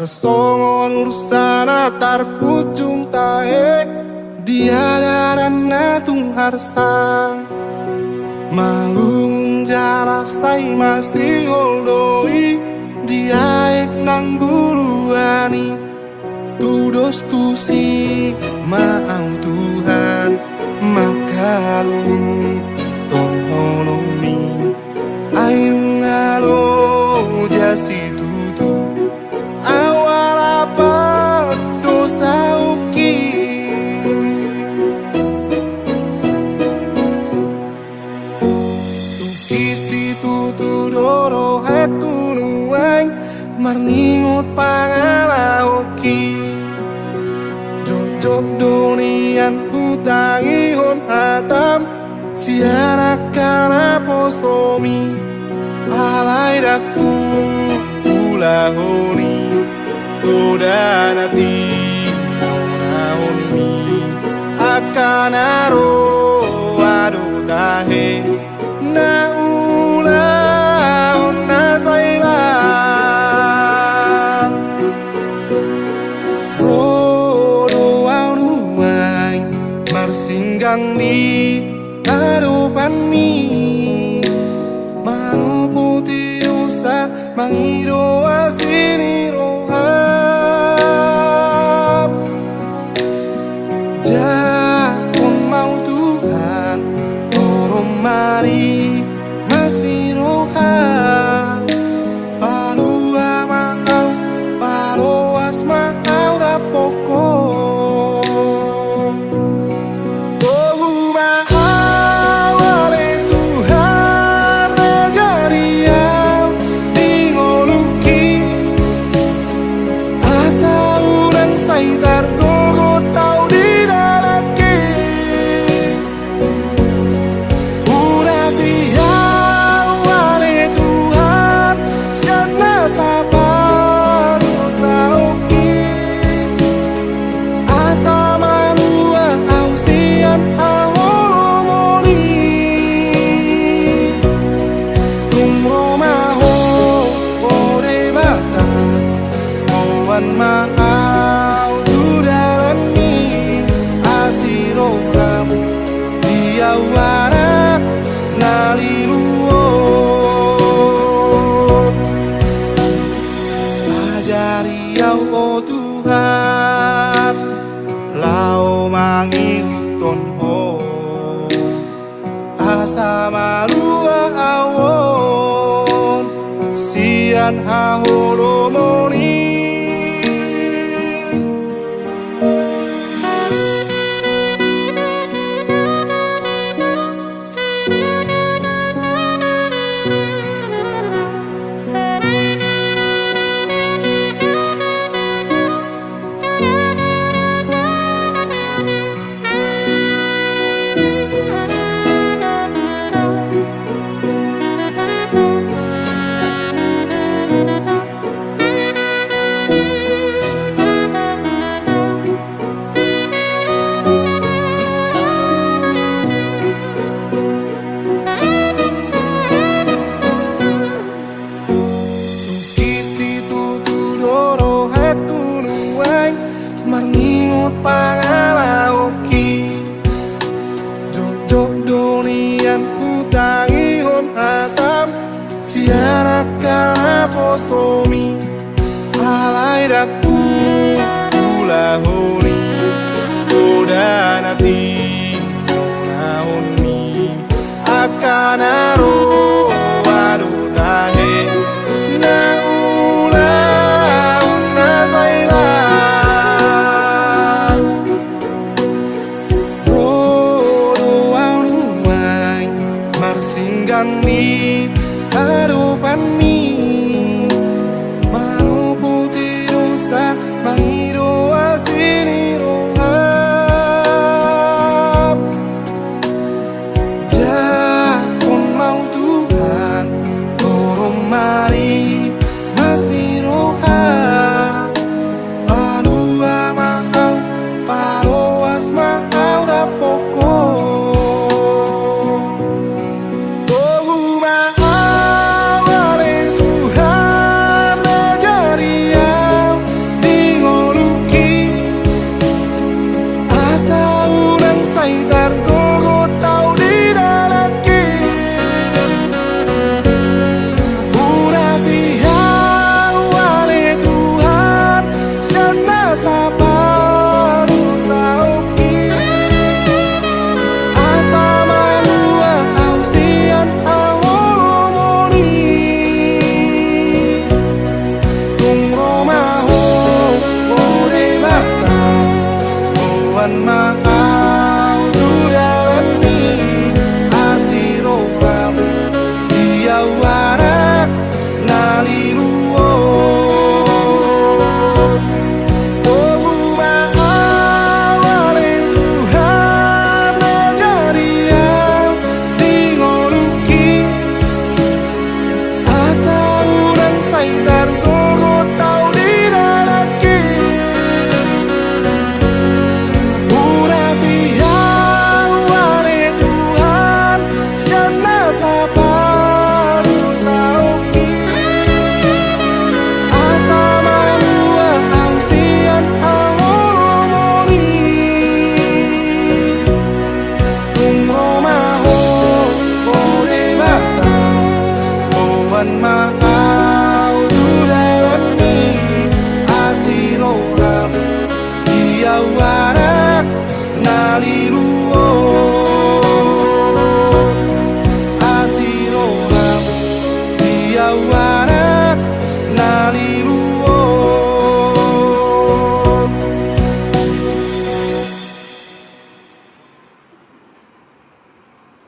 Tarsongon ursana tarpucung tae dia darana tung harsang malung jarasai masih holdoi dia ek nang buluani tudos tusi mau Tuhan makalungu ton holongi aing ngalo jasi tutu awal apa dosa uki tukisi tutu doro hatu nuang marningut pangala uki jok donian hutangi hon hatam sianak kana posomi alai daku ulahoni udanati nonahoni akanaro adutahe na ulahon na sailang singgang di hadapan mi manu putih usa mangido asini rohab jakun mau Tuhan tolong mari mesti rohab palua mau paloas mau rapoko mau dudarani asiroram diawara naliluon ajari oh Tuhan lau mangiluton ho asa malua awon sian haholomoni pangalaoki jok donian hutangi hon hatam sianak kana posomi alai daku ulahon